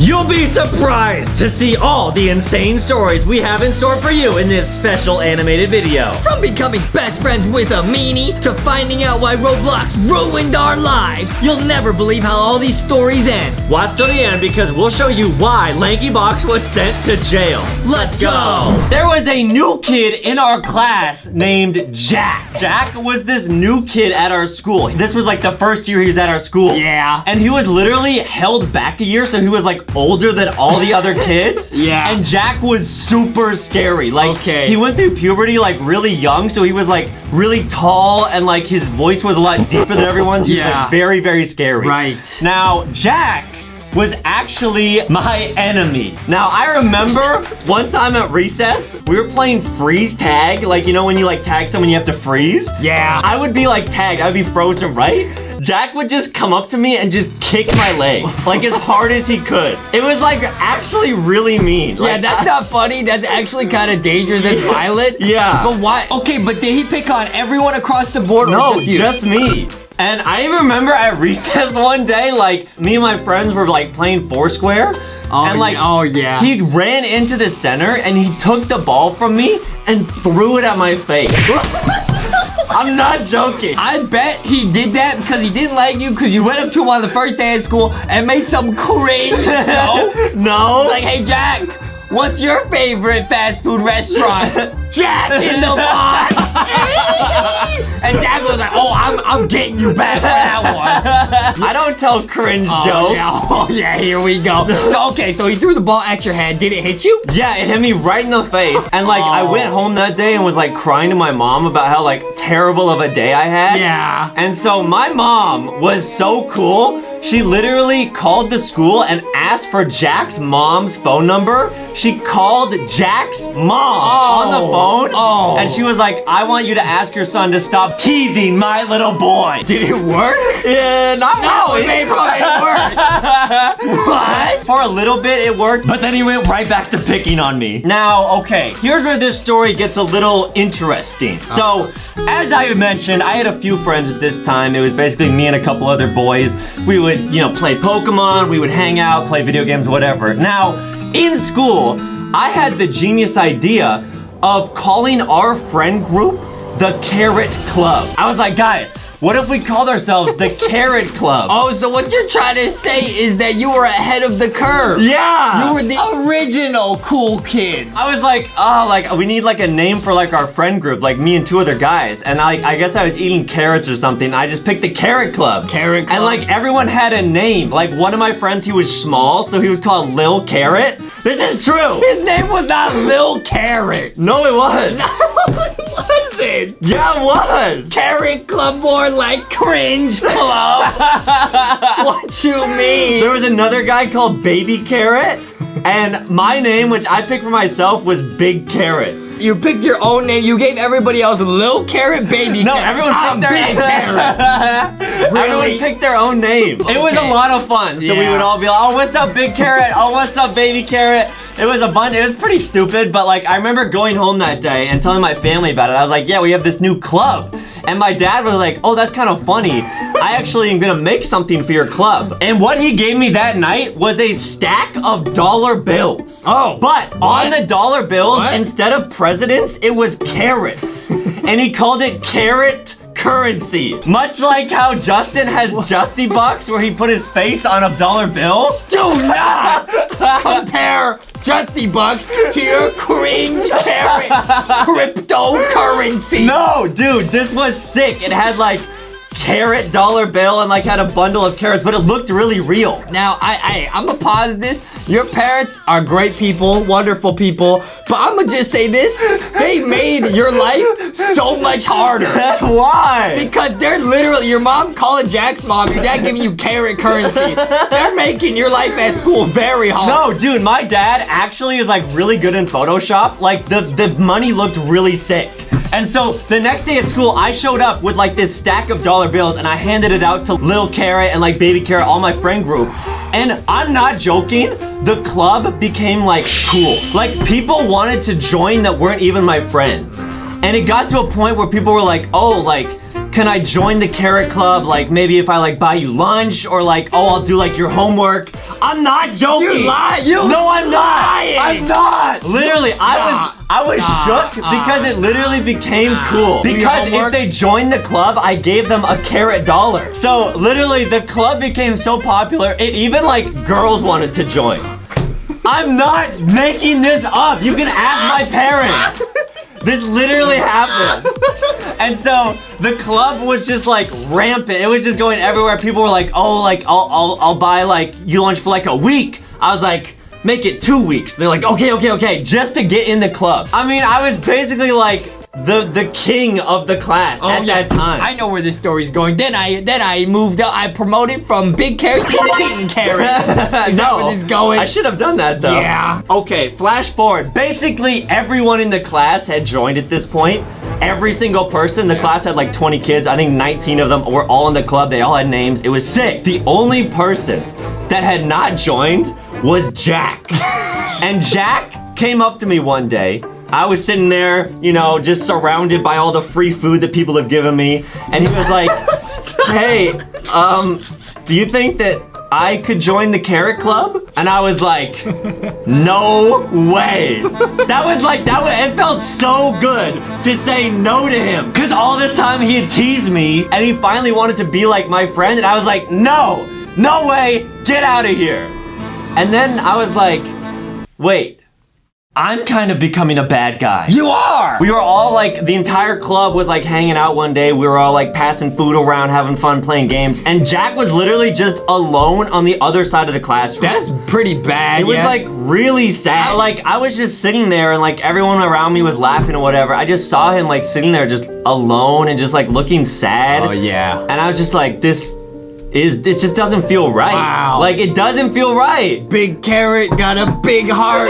You'll be surprised to see all the insane stories we have in store for you in this special animated video. From becoming best friends with a meanie to finding out why Roblox ruined our lives, you'll never believe how all these stories end. Watch till the end because we'll show you why LankyBox was sent to jail. Let's go! There was a new kid in our class named Jack. Jack was this new kid at our school. This was like the first year he was at our school. Yeah. And he was literally held back a year, so he was like older than all the other kids. Yeah. And Jack was super scary. Like, okay. He went through puberty like really young, so he was like really tall and like his voice was a lot deeper than everyone's. He was like very, very scary. Right. Now, Jack was actually my enemy. Now, I remember one time at recess, we were playing freeze tag. Like, you know when you like tag someone, you have to freeze? Yeah. I would be like tagged, I would be frozen, right? Jack would just come up to me and just kick my leg, like as hard as he could. It was like actually really mean. Yeah, that's not funny. That's actually kind of dangerous and violent. Yeah. But why? Okay, but did he pick on everyone across the board or No, just you? just me. And I remember at recess one day, like me and my friends were like playing Foursquare. And like, he ran into the center and he took the ball from me and threw it at my face. I'm not joking. I bet he did that because he didn't like you because you went up to him on the first day of school and made some cringe joke. No. Like, hey, Jack, what's your favorite fast food restaurant? Jack in the Box. And Jack was like, oh, I'm getting you back for that one. I don't tell cringe jokes. Oh, yeah, here we go. So, okay, so he threw the ball at your head. Did it hit you? Yeah, it hit me right in the face. And like, I went home that day and was like crying to my mom about how like terrible of a day I had. Yeah. And so my mom was so cool. She literally called the school and asked for Jack's mom's phone number. She called Jack's mom on the phone. And she was like, I want you to ask your son to stop teasing my little boy. Did it work? Yeah, not really. It made it worse. What? For a little bit it worked, but then he went right back to picking on me. Now, okay, here's where this story gets a little interesting. So, as I mentioned, I had a few friends at this time. It was basically me and a couple other boys. We would, play Pokemon, we would hang out, play video games, whatever. Now, in school, I had the genius idea of calling our friend group the Carrot Club. I was like, guys, what if we called ourselves the Carrot Club? Oh, so what you're trying to say is that you were ahead of the curve. Yeah. You were the original cool kid. I was like, oh, like we need like a name for like our friend group, like me and two other guys. And I guess I was eating carrots or something. I just picked the Carrot Club. Carrot Club. And like everyone had a name. Like one of my friends, he was small, so he was called Lil Carrot. This is true. His name was not Lil Carrot. No, it was. No, it wasn't. Yeah, it was. Carrot Club, more like Cringe Club. What you mean? There was another guy called Baby Carrot. And my name, which I picked for myself, was Big Carrot. You picked your own name. You gave everybody else Lil Carrot, Baby No, Carrot. everyone picked their Big Carrot. Really? Everyone picked their own name. It was a lot of fun. So we would all be like, oh, what's up, Big Carrot? Oh, what's up, Baby Carrot? It was a bunch. It was pretty stupid, but like I remember going home that day and telling my family about it. I was like, yeah, we have this new club. And my dad was like, oh, that's kind of funny. I actually am gonna make something for your club. And what he gave me that night was a stack of dollar bills. Oh. But on the dollar bills, What? instead of presidents, it was carrots. And he called it carrot currency. Much like how Justin has Justy Bucks where he put his face on a dollar bill. Do not compare Justy Bucks to your cringe carrot cryptocurrency. No, dude, this was sick. It had like carrot dollar bill and like had a bundle of carrots, but it looked really real. Now, I'm gonna pause this. Your parents are great people, wonderful people, but I'm gonna just say this. They made your life so much harder. Why? Because they're literally, your mom calling Jack's mom, your dad giving you carrot currency. They're making your life at school very hard. No, dude, my dad actually is like really good in Photoshop. Like the money looked really sick. And so the next day at school, I showed up with like this stack of dollar bills and I handed it out to Lil Carrot and like Baby Carrot, all my friend group. And I'm not joking, the club became like cool. Like people wanted to join that weren't even my friends. And it got to a point where people were like, oh, like, can I join the Carrot Club? Like maybe if I like buy you lunch or like, oh, I'll do like your homework. I'm not joking. You lie. No, I'm lying. not. I'm not. Literally, I was shook because it literally became cool. Because if they joined the club, I gave them a $1. So literally, the club became so popular, it even like girls wanted to join. I'm not making this up. You can ask my parents. This literally happened. And so the club was just like rampant. It was just going everywhere. People were like, oh, like I'll buy like you lunch for like a week. I was like, make it 2 weeks. They're like, okay, just to get in the club. I mean, I was basically like the king of the class at that time. I know where this story's going. Then I moved up. I promoted from big carrot to big carrot. Is that where this is going? I should have done that though. Yeah. Okay, flash forward. Basically, everyone in the class had joined at this point. Every single person. The class had like 20 kids. I think 19 of them were all in the club. They all had names. It was sick. The only person that had not joined was Jack. And Jack came up to me one day. I was sitting there, you know, just surrounded by all the free food that people have given me. And he was like, hey, do you think that I could join the Carrot Club? And I was like, no way. It felt so good to say no to him. Cause all this time he had teased me and he finally wanted to be like my friend. And I was like, no way, get out of here. And then I was like, wait. I'm kind of becoming a bad guy. You are! We were all like, the entire club was like hanging out one day. We were all like passing food around, having fun, playing games. And Jack was literally just alone on the other side of the classroom. That's pretty bad. It was like really sad. Like I was just sitting there and like everyone around me was laughing or whatever. I just saw him like sitting there just alone and just like looking sad. Oh yeah. And I was just like, this just doesn't feel right. Wow. Like it doesn't feel right. Big carrot got a big heart.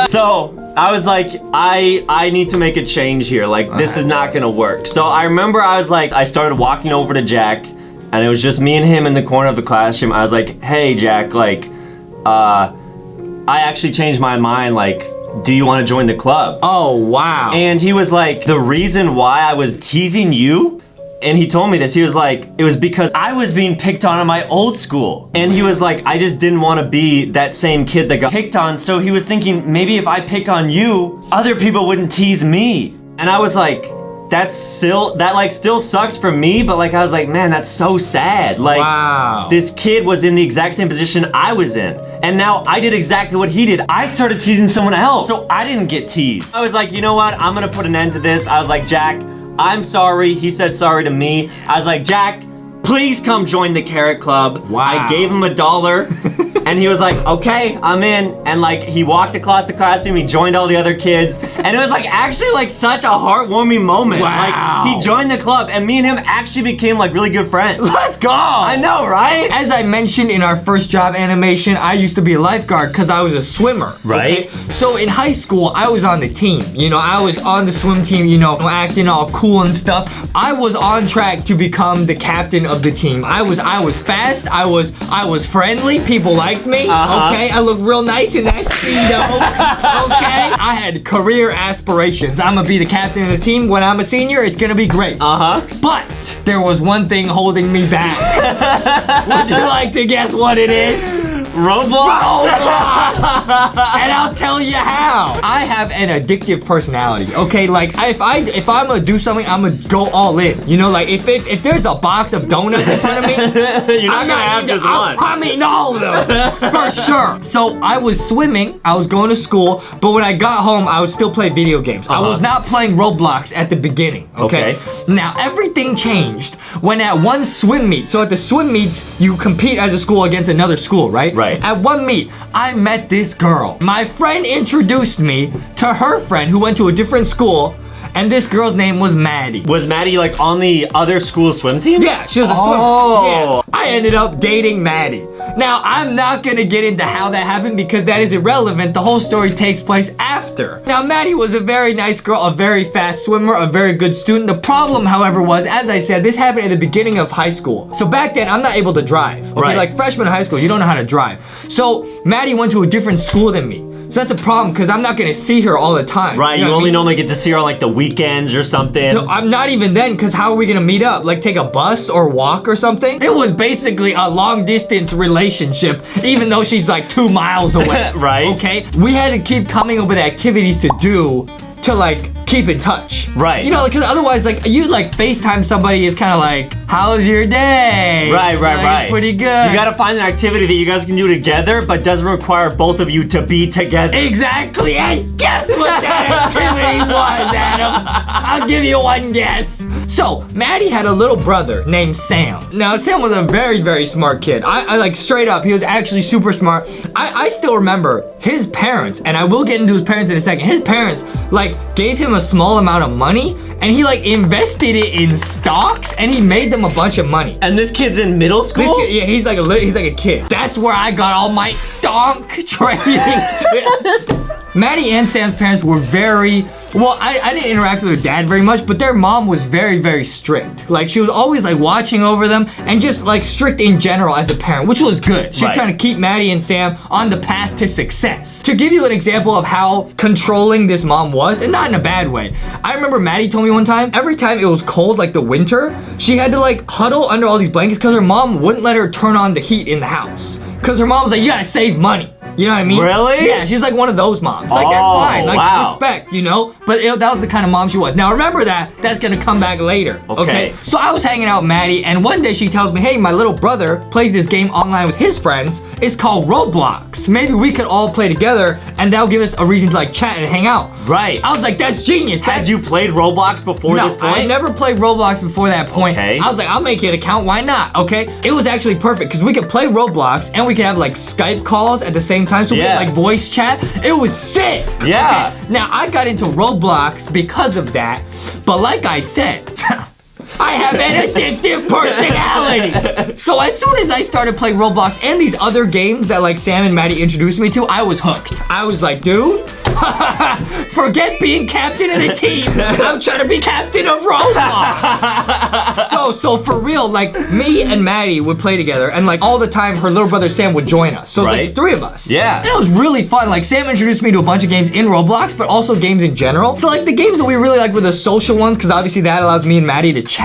So I was like, I need to make a change here. Like this is not gonna work. So I remember I started walking over to Jack and it was just me and him in the corner of the classroom. I was like, hey Jack, like, I actually changed my mind. Like, do you want to join the club? Oh, wow. And he was like, the reason why I was teasing you, and he told me this, he was like, it was because I was being picked on in my old school. And he was like, I just didn't want to be that same kid that got picked on. So he was thinking, maybe if I pick on you, other people wouldn't tease me. And I was like, that still sucks for me, but like I was like, man, that's so sad. Like, wow. This kid was in the exact same position I was in. And now I did exactly what he did. I started teasing someone else, so I didn't get teased. I was like, you know what? I'm gonna put an end to this. I was like, Jack, I'm sorry. He said sorry to me. I was like, Jack, please come join the Carrot Club. Wow. I gave him $1 and he was like, okay, I'm in. And like, he walked across the classroom, he joined all the other kids. And it was like, actually like such a heartwarming moment. Wow. Like, he joined the club and me and him actually became like really good friends. Let's go. I know, right? As I mentioned in our first job animation, I used to be a lifeguard because I was a swimmer. Right. Okay? So in high school, I was on the team. You know, I was on the swim team, you know, acting all cool and stuff. I was on track to become the captain of the team. I was fast. I was friendly. People liked me. Okay. I looked real nice in that Speedo. Okay. I had career aspirations. I'm gonna be the captain of the team. When I'm a senior, it's gonna be great. But there was one thing holding me back. Would you like to guess what it is? Roblox. And I'll tell you how. I have an addictive personality. Okay, like if I'm gonna do something, I'm gonna go all in. You know, like if there's a box of donuts in front of me, you're not gonna have just one. I'm eating all of them for sure. So I was swimming. I was going to school, but when I got home, I would still play video games. I was not playing Roblox at the beginning. Okay. Now everything changed when at one swim meet. So at the swim meets, you compete as a school against another school, right? Right. At one meet, I met this girl. My friend introduced me to her friend who went to a different school, and this girl's name was Maddie. Was Maddie like on the other school swim team? Yeah, she was a swimmer. Yeah. I ended up dating Maddie. Now, I'm not gonna get into how that happened because that is irrelevant. The whole story takes place after. Now, Maddie was a very nice girl, a very fast swimmer, a very good student. The problem, however, was, as I said, this happened at the beginning of high school. So back then, I'm not able to drive. Okay, right. Like freshman high school, you don't know how to drive. So Maddie went to a different school than me. So that's the problem, because I'm not gonna see her all the time. Right, you know what I only mean? normally get to see her on like the weekends or something. So I'm not even then, because how are we gonna meet up? Like take a bus or walk or something? It was basically a long distance relationship, even though she's like 2 miles away. Right. Okay? We had to keep coming up with activities to do to like keep in touch. Right. You know, because otherwise like you like FaceTime somebody is kind of like, how's your day? Right, Like, pretty good. You gotta find an activity that you guys can do together, but doesn't require both of you to be together. Exactly, and guess what that activity was, Adam? I'll give you one guess. So, Maddie had a little brother named Sam. Now, Sam was a very, very smart kid. I like straight up, he was actually super smart. I still remember his parents, and I will get into his parents in a second. His parents, like, gave him a small amount of money, and he, like, invested it in stocks, and he made them a bunch of money. And this kid's in middle school? This kid, yeah, he's like a kid. That's where I got all my stonk trading tips. Maddie and Sam's parents were very, well, I didn't interact with their dad very much, but their mom was very, very strict. Like, she was always, like, watching over them and just, like, strict in general as a parent, which was good. She was trying to keep Maddie and Sam on the path to success. To give you an example of how controlling this mom was, and not in a bad way, I remember Maddie told me one time, every time it was cold, like the winter, she had to, like, huddle under all these blankets because her mom wouldn't let her turn on the heat in the house. Because her mom was like, you gotta save money. You know what I mean? Really? Yeah, she's like one of those moms. Like, that's fine. Like, wow. respect, you know? But that was the kind of mom she was. Now, remember that's gonna come back later. Okay. So I was hanging out with Maddie, and one day she tells me, hey, my little brother plays this game online with his friends. It's called Roblox. Maybe we could all play together, and that'll give us a reason to, like, chat and hang out. Right. I was like, that's genius. Had you played Roblox before this point? I had never played Roblox before that point. Okay. I was like, I'll make it an account, why not? Okay. It was actually perfect because we could play Roblox and we could have like Skype calls at the same time. So we could like voice chat. It was sick. Yeah. Okay? Now I got into Roblox because of that. But like I said, I have an addictive personality. So as soon as I started playing Roblox and these other games that like Sam and Maddie introduced me to, I was hooked. I was like, dude, forget being captain of the team. I'm trying to be captain of Roblox. So for real, like me and Maddie would play together, and like all the time her little brother Sam would join us. So it was like 3 of us. Yeah. And it was really fun. Like Sam introduced me to a bunch of games in Roblox, but also games in general. So like the games that we really like were the social ones, because obviously that allows me and Maddie to chat.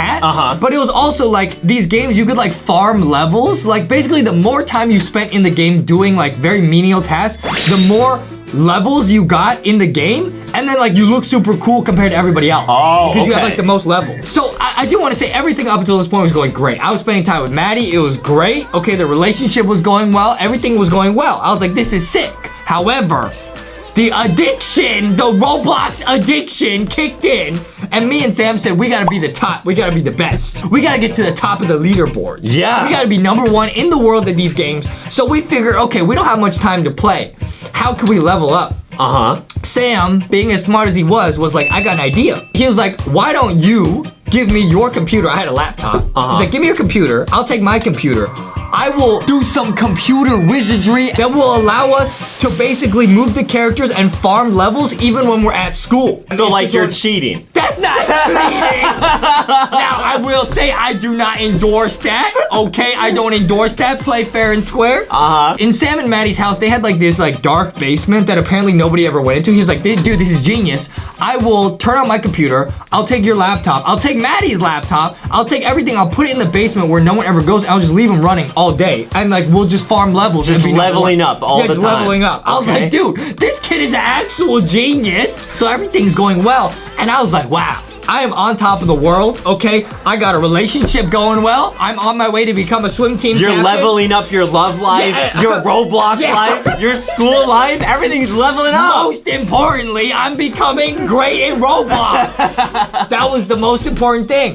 But it was also like these games you could like farm levels. Like basically the more time you spent in the game doing like very menial tasks, the more levels you got in the game, and then like you look super cool compared to everybody else. Oh, because you have okay. like the most levels. So I do want to say everything up until this point was going great. I was spending time with Maddie, it was great. Okay, the relationship was going well, everything was going well. I was like, this is sick. However, the addiction, the Roblox addiction kicked in, and me and Sam said, we gotta be the top, we gotta be the best. We gotta get to the top of the leaderboards. Yeah. We gotta be #1 in the world at these games. So we figured, okay, we don't have much time to play. How can we level up? Sam, being as smart as he was like, I got an idea. He was like, why don't you give me your computer? I had a laptop. He's like, give me your computer. I'll take my computer. I will do some computer wizardry that will allow us to basically move the characters and farm levels even when we're at school. So like you're cheating. That's not cheating. Now, I will say I do not endorse that, okay? I don't endorse that. Play fair and square. In Sam and Maddie's house, they had like this like dark basement that apparently nobody ever went into. He was like, dude, this is genius. I will turn on my computer. I'll take your laptop. I'll take Maddie's laptop. I'll take everything. I'll put it in the basement where no one ever goes. I'll just leave them running all day. And like, we'll just farm levels. Just leveling up all the time. Just leveling up. I was like, dude, this kid is an actual genius. So everything's going well. And I was like, wow. I am on top of the world, okay? I got a relationship going well. I'm on my way to become a swim team captain. You're leveling up your love life, your Roblox life, your school life. Everything's leveling up. Most importantly, I'm becoming great in Roblox. That was the most important thing.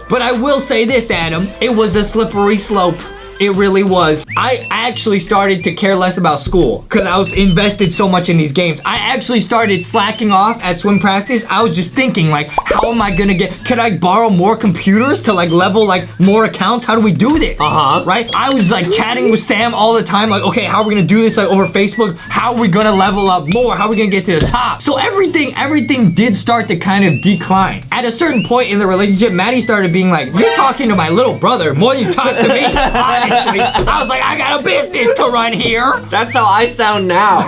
But I will say this, Adam. It was a slippery slope. It really was. I actually started to care less about school because I was invested so much in these games. I actually started slacking off at swim practice. I was just thinking like, how am I gonna can I borrow more computers to like level like more accounts? How do we do this? Right? I was like chatting with Sam all the time like, okay, how are we gonna do this like over Facebook? How are we gonna level up more? How are we gonna get to the top? So everything did start to kind of decline. At a certain point in the relationship, Maddie started being like, you're talking to my little brother more than you talk to me. Honestly. I was like, I got a business to run here. That's how I sound now.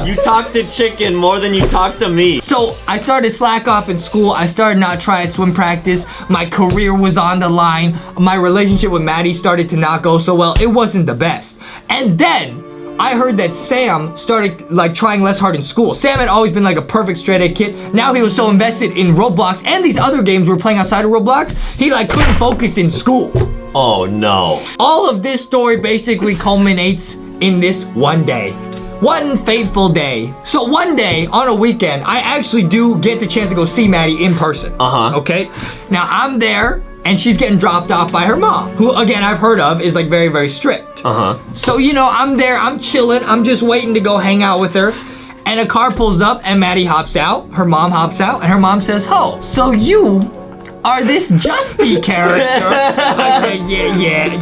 You talk to chicken more than you talk to me. So I started to slack off in school. I started not trying swim practice. My career was on the line. My relationship with Maddie started to not go so well. It wasn't the best. And then I heard that Sam started like trying less hard in school. Sam had always been like a perfect straight A kid. Now he was so invested in Roblox and these other games we were playing outside of Roblox, he like couldn't focus in school. Oh no. All of this story basically culminates in this one day. One fateful day. So one day on a weekend, I actually do get the chance to go see Maddie in person. Okay? Now I'm there and she's getting dropped off by her mom, who again I've heard of is like very, very strict. So you know, I'm there, I'm chilling, I'm just waiting to go hang out with her. And a car pulls up and Maddie hops out, her mom hops out, and her mom says, "Oh, so you are this Justy character?" I say,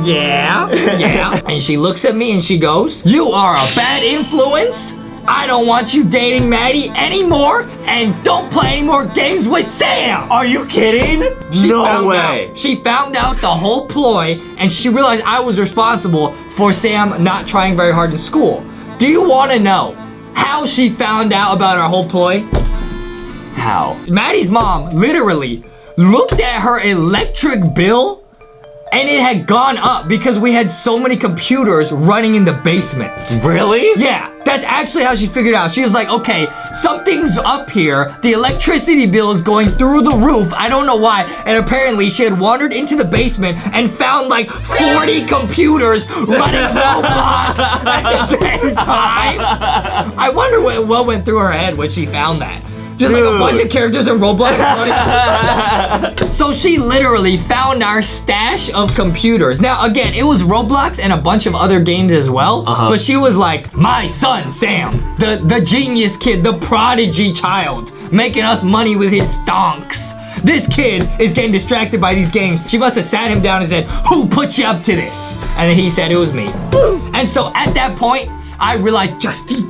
yeah. And she looks at me and she goes, "You are a bad influence. I don't want you dating Maddie anymore, and don't play any more games with Sam." Are you kidding? No way. She found out the whole ploy, and she realized I was responsible for Sam not trying very hard in school. Do you want to know how she found out about our whole ploy? How? Maddie's mom literally looked at her electric bill and it had gone up because we had so many computers running in the basement. Really? Yeah, that's actually how she figured out. She was like, okay, something's up here. The electricity bill is going through the roof. I don't know why. And apparently she had wandered into the basement and found like 40 computers running Roblox at the same time. I wonder what went through her head when she found that. Just like a bunch of characters in Roblox. So she literally found our stash of computers. Now, again, it was Roblox and a bunch of other games as well. But she was like, my son, Sam, the genius kid, the prodigy child, making us money with his stonks. This kid is getting distracted by these games. She must have sat him down and said, who put you up to this? And then he said, it was me. And so at that point, I realized, Justy,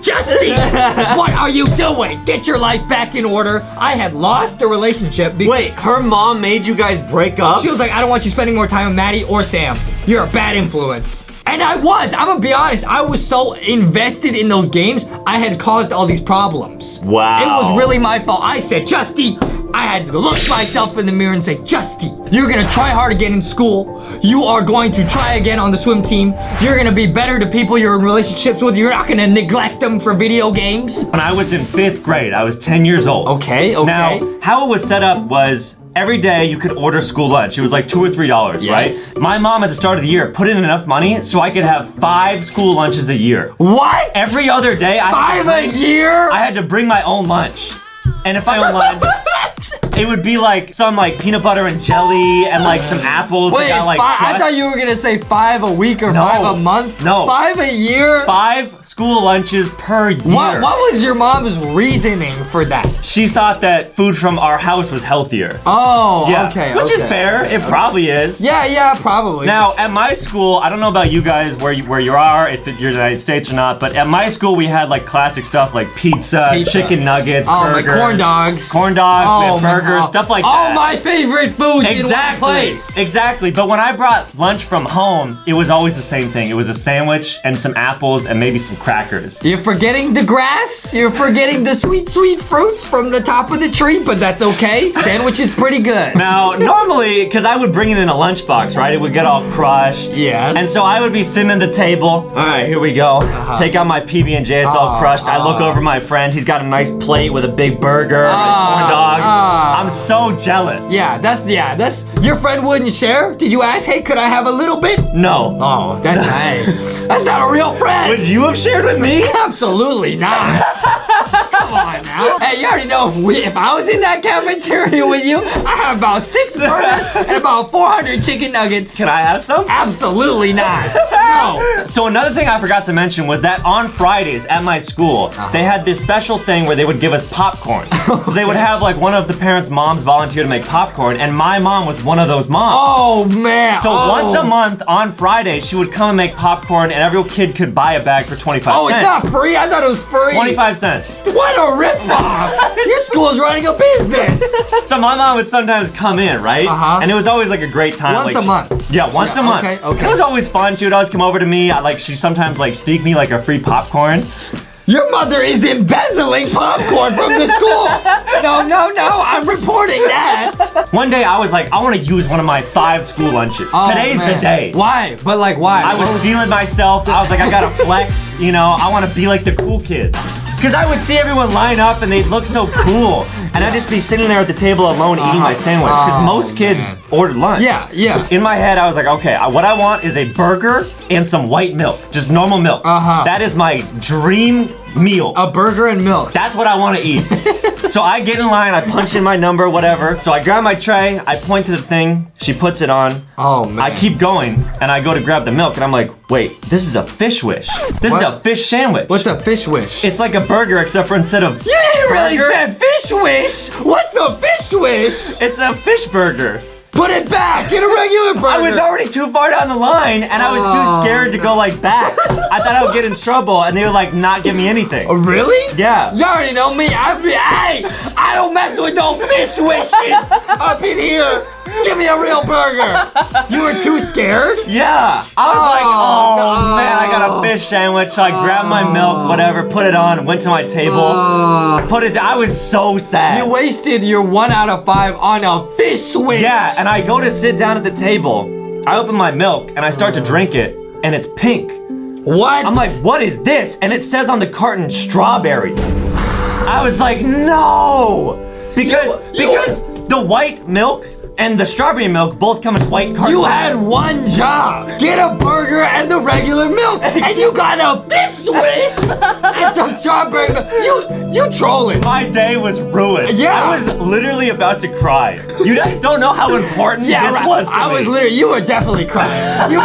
what are you doing? Get your life back in order. I had lost the relationship. Wait, her mom made you guys break up? She was like, I don't want you spending more time with Maddie or Sam. You're a bad influence. And I'm gonna be honest, I was so invested in those games, I had caused all these problems. Wow. It was really my fault. I said, Justy, I had to look myself in the mirror and say, Justy, you're gonna try hard again in school. You are going to try again on the swim team. You're gonna be better to people you're in relationships with. You're not gonna neglect them for video games. When I was in 5th grade, I was 10 years old. Okay. Now, how it was set up was every day you could order school lunch. It was like $2 or $3, yes. right? My mom at the start of the year put in enough money so I could have 5 school lunches a year. What? Every other day, Five a year? I had to bring my own lunch. And if I own lunch, it would be like some like peanut butter and jelly and like some apples. Wait, that got, like, I thought you were gonna say 5 a week or 5 a month. No. 5 a year? 5 school lunches per year. What was your mom's reasoning for that? She thought that food from our house was healthier. Oh, yeah. okay. Which is fair. It probably is. Yeah, probably. Now, at my school, I don't know about you guys where you are, if you're in the United States or not, but at my school we had like classic stuff like pizza. Chicken nuggets, burgers. My corn dogs. Corn dogs, we had burgers, stuff like that. All my favorite foods in one place. Exactly. But when I brought lunch from home, it was always the same thing. It was a sandwich and some apples and maybe some crackers. You're forgetting the grass. You're forgetting the sweet, sweet fruits from the top of the tree, but that's okay. Sandwich is pretty good. Now, normally, because I would bring it in a lunchbox, right? It would get all crushed. Yes. And so I would be sitting at the table. All right, here we go. Take out my PB&J. It's all crushed. I look over my friend. He's got a nice plate with a big burger and a corn dog. I'm so jealous. Yeah, that's your friend wouldn't share? Did you ask, hey, could I have a little bit? No. Oh, that's not a real friend. Would you have shared with me? Absolutely not. Come on now. Hey, you already know if I was in that cafeteria with you, I have about 6 burgers and about 400 chicken nuggets. Can I have some? Absolutely not. No. So another thing I forgot to mention was that on Fridays at my school, they had this special thing where they would give us popcorn. So they would have like one of the parents' moms volunteer to make popcorn, and my mom was one of those moms. Oh man. So once a month on Friday, she would come and make popcorn, and every kid could buy a bag for 25 cents. Oh, it's not free? I thought it was free. 25 cents. What a ripoff! Your school's running a business. So my mom would sometimes come in, right? And it was always like a great time. Once a month. Yeah, once a month. Okay. It was always fun. She would always come over to me. She'd sometimes like sneak me like a free popcorn. Your mother is embezzling popcorn from the school. No, I'm reporting that. One day I was like, I want to use one of my 5 school lunches. Today's man. the day. Why? But like, why? I was feeling myself. I was like, I gotta flex, you know, I want to be like the cool kids. Because I would see everyone line up and they'd look so cool. And I'd just be sitting there at the table alone eating my sandwich. Because most kids ordered lunch. Yeah. In my head, I was like, okay, what I want is a burger and some white milk. Just normal milk. That is my dream meal. A burger and milk. That's what I want to eat. So I get in line, I punch in my number, whatever. So I grab my tray, I point to the thing, she puts it on. Oh, man. I keep going, and I go to grab the milk, and I'm like, wait, this is a fish wish. This is a fish sandwich. What's a fish wish? It's like a burger, except for instead of You didn't really say fish wish. What's a fish wish? it's a fish burger. Put it back. Get a regular burger. I was already too far down the line, and I was too scared to go like back. I thought I would get in trouble, and they would like not give me anything. Oh, really? Yeah. You already know me. I don't mess with no fish wishes up in here. Give me a real burger. You were too scared? Yeah. I was like, no. man, I got a fish sandwich. So I grabbed my milk, whatever, put it on, went to my table, put it. I was so sad. You wasted your 1 out of 5 on a fish wish. Yeah, and I go to sit down at the table. I open my milk and I start to drink it, and it's pink. What? I'm like, what is this? And it says on the carton, strawberry. I was like, no, because the white milk and the strawberry milk both come in white cartons. You had one job. Get a burger and the regular milk. And you got a fish wish and some strawberry milk. You trolling. My day was ruined. Yeah. I was literally about to cry. You guys don't know how important this was to me. I was literally, you were definitely crying. You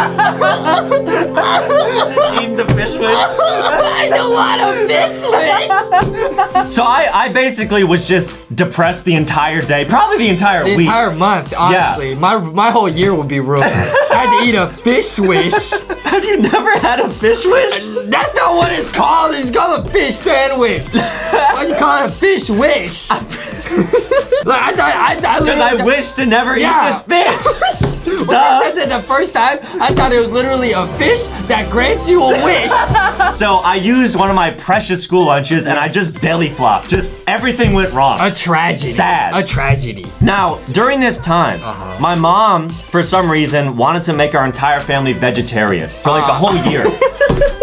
eating the fish wish. I don't want a fish wish. So I basically was just depressed the entire day, probably the entire The week. entire month, honestly. Yeah. My whole year would be ruined. I had to eat a fish wish. Have you never had a fish wish? That's not what it's called. It's called a fish sandwich. Why'd you call it a fish wish? Like, I Because I wish to never eat this fish. When I said that the first time, I thought it was literally a fish that grants you a wish. So I used one of my precious school lunches and I just belly flopped. Just everything went wrong. A tragedy. Sad. A tragedy. Now, during this time, my mom, for some reason, wanted to make our entire family vegetarian for like the whole year.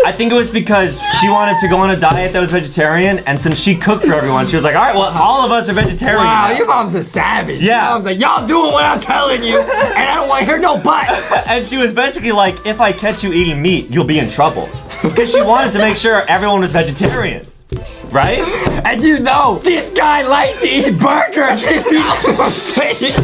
I think it was because she wanted to go on a diet that was vegetarian, and since she cooked for everyone, she was like, all right, well, all of us are vegetarian Wow, now. your mom's a savage. Yeah. Your mom's like, y'all doing what I'm telling you, and I don't want to hear no buts. And she was basically like, if I catch you eating meat, you'll be in trouble. Because she wanted to make sure everyone was vegetarian. Right? And you know, this guy likes to eat burgers. If you know what I'm saying.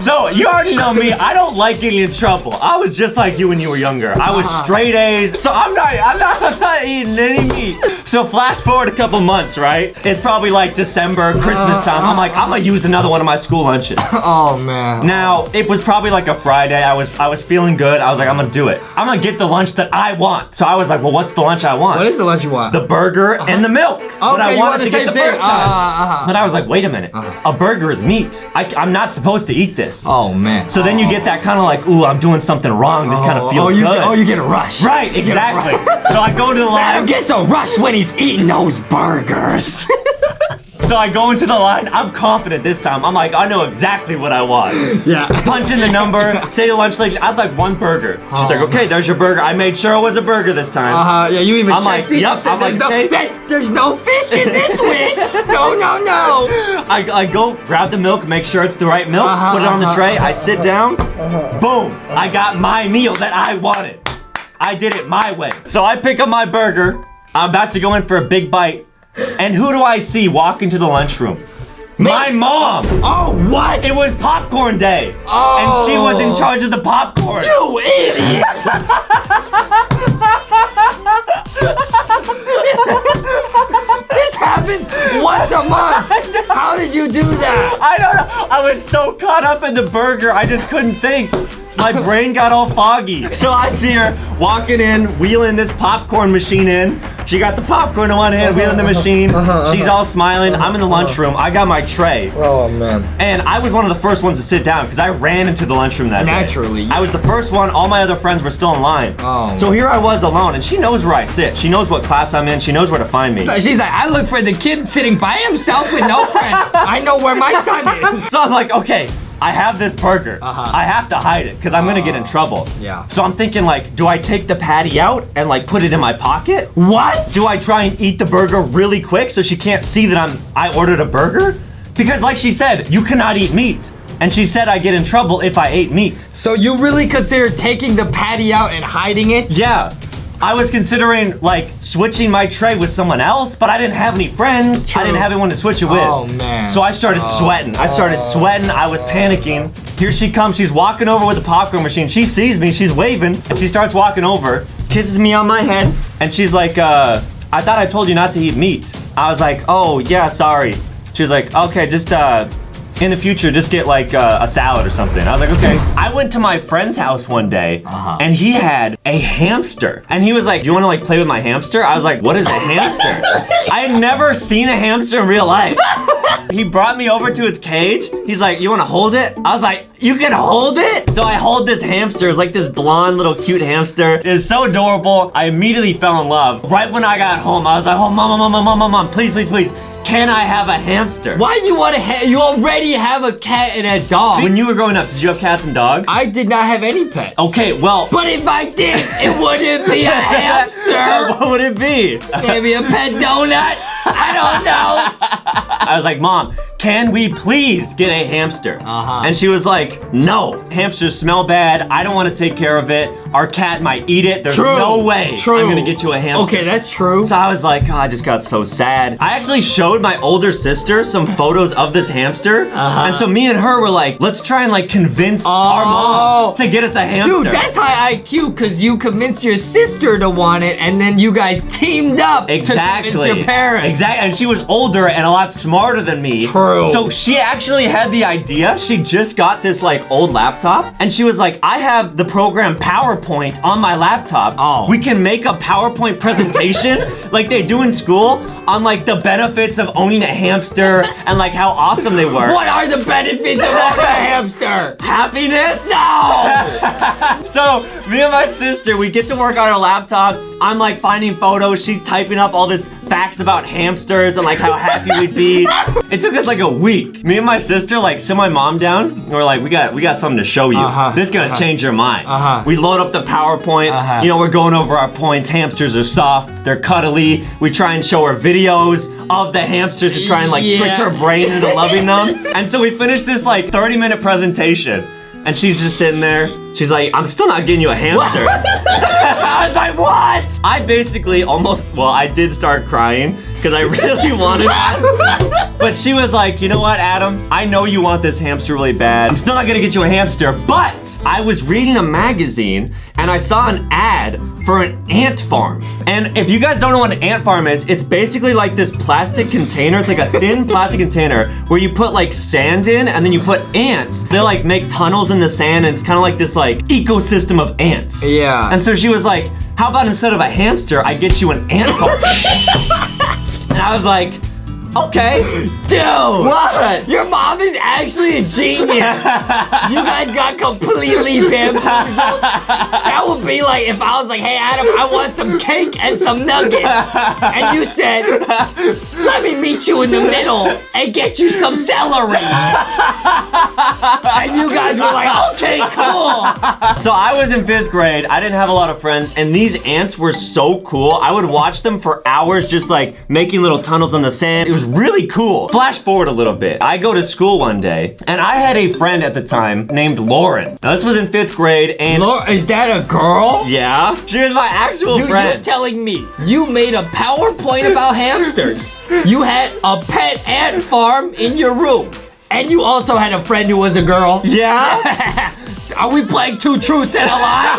So, you already know me, I don't like getting in trouble. I was just like you when you were younger. I was straight A's. So I'm not eating any meat. So flash forward a couple months, right? It's probably like December, Christmas time. I'm like, I'm gonna use another one of my school lunches. Oh man. Now, it was probably like a Friday. I was feeling good. I was like, I'm gonna do it. I'm gonna get the lunch that I want. So I was like, well, what's the lunch I want? What is the lunch you want? The burger and the milk. What I you wanted want to the get same the thing. first time. But I was like, wait a minute. A burger is meat. I'm not supposed to eat this. Oh man. So then you get that kind of like, ooh, I'm doing something wrong. This kind of feels good. You get a rush. Right, exactly. So I go to the Adam line. gets a rush when he's eating those burgers. So I go into the line. I'm confident this time. I'm like, I know exactly what I want. Yeah. Punch in the number. Say to lunch lady, I'd like one burger. She's like, okay, there's your burger. I made sure it was a burger this time. Yeah, you even I'm checked like, it. yep. You said I'm like, okay. there's no fish in this wish. No. I go grab the milk, make sure it's the right milk, put it on the tray. I sit down. Boom. I got my meal that I wanted. I did it my way. So I pick up my burger. I'm about to go in for a big bite. And who do I see walk into the lunchroom? My mom! Oh, what? It was popcorn day! Oh. And she was in charge of the popcorn! You idiot! This happens once a month! How did you do that? I don't know! I was so caught up in the burger, I just couldn't think. My brain got all foggy. So I see her walking in, wheeling this popcorn machine in. She got the popcorn in one hand, wheeling the machine. She's all smiling. I'm in the lunchroom. I got my tray. Oh, man. And I was one of the first ones to sit down because I ran into the lunchroom that day. Naturally. I was the first one. All my other friends were still in line. Oh. So here I was alone, and she knows where I sit. She knows what class I'm in. She knows where to find me. So she's like, I look for the kid sitting by himself with no friend. I know where my son is. So I'm like, okay, I have this burger. I have to hide it because I'm gonna get in trouble. Yeah. So I'm thinking like, do I take the patty out and like put it in my pocket? What? Do I try and eat the burger really quick so she can't see that I ordered a burger? Because like she said, you cannot eat meat. And she said I get in trouble if I ate meat. So you really consider taking the patty out and hiding it? Yeah. I was considering like switching my tray with someone else, but I didn't have any friends. True. I didn't have anyone to switch it with. Oh, man. So I started sweating. I started sweating. I was panicking. Here she comes. She's walking over with the popcorn machine. She sees me. She's waving, and she starts walking over, kisses me on my head, and she's like, I thought I told you not to eat meat. I was like, oh yeah, sorry. She was like, okay, just in the future, just get like a salad or something. I was like, okay. I went to my friend's house one day, and he had a hamster. And he was like, do you want to like play with my hamster? I was like, what is a hamster? I had never seen a hamster in real life. He brought me over to its cage. He's like, you want to hold it? I was like, you can hold it? So I hold this hamster. It's like this blonde little cute hamster. It's so adorable. I immediately fell in love. Right when I got home, I was like, oh, mom, please, please, please. Can I have a hamster? Why you want to you already have a cat and a dog. When you were growing up, did you have cats and dogs? I did not have any pets. Okay, well. But if I did, it wouldn't be a hamster. What would it be? Maybe a pet donut. I don't know. I was like, Mom, can we please get a hamster? And she was like, no. Hamsters smell bad. I don't want to take care of it. Our cat might eat it. There's no way I'm going to get you a hamster. Okay, that's true. So I was like, oh, I just got so sad. I actually showed my older sister some photos of this hamster. And so me and her were like, let's try and like convince our mom to get us a hamster. Dude, that's high IQ because you convinced your sister to want it and then you guys teamed up to convince your parents. Exactly, and she was older and a lot smarter than me. True. So she actually had the idea. She just got this like old laptop and she was like, I have the program PowerPoint on my laptop. We can make a PowerPoint presentation like they do in school on like the benefits of owning a hamster and like how awesome they were. What are the benefits of owning a hamster? Happiness? No! So me and my sister, we get to work on our laptop. I'm like finding photos. She's typing up all this facts about hamsters and like how happy we'd be. It took us like a week. Me and my sister like sit my mom down and we're like, we got something to show you. This is gonna change your mind. We load up the PowerPoint. You know, we're going over our points. Hamsters are soft, they're cuddly. We try and show her videos of the hamsters to try and like trick her brain into loving them. And so we finished this like 30-minute presentation. And she's just sitting there. She's like, I'm still not getting you a hamster. I was like, what? I basically I did start crying because I really wanted it. But she was like, you know what, Adam? I know you want this hamster really bad. I'm still not gonna get you a hamster, but I was reading a magazine and I saw an ad for an ant farm. And if you guys don't know what an ant farm is, it's basically like this plastic container. It's like a thin plastic container where you put like sand in and then you put ants. They like make tunnels in the sand and it's kind of like this like ecosystem of ants. Yeah. And so she was like, how about instead of a hamster, I get you an ant farm? And I was like, okay. Dude! What? Your mom is actually a genius. You guys got completely bamboozled. That would be like if I was like, hey Adam, I want some cake and some nuggets. And you said, let me meet you in the middle and get you some celery. And you guys were like, okay, cool. So I was in 5th grade. I didn't have a lot of friends and these ants were so cool. I would watch them for hours just like making little tunnels on the sand. It was really cool. Flash forward a little bit. I go to school one day, and I had a friend at the time named Lauren. Now, this was in 5th grade, and... Is that a girl? Yeah. She was my actual friend. You're telling me you made a PowerPoint about hamsters. You had a pet ant farm in your room. And you also had a friend who was a girl? Yeah. Are we playing 2 truths and a lie?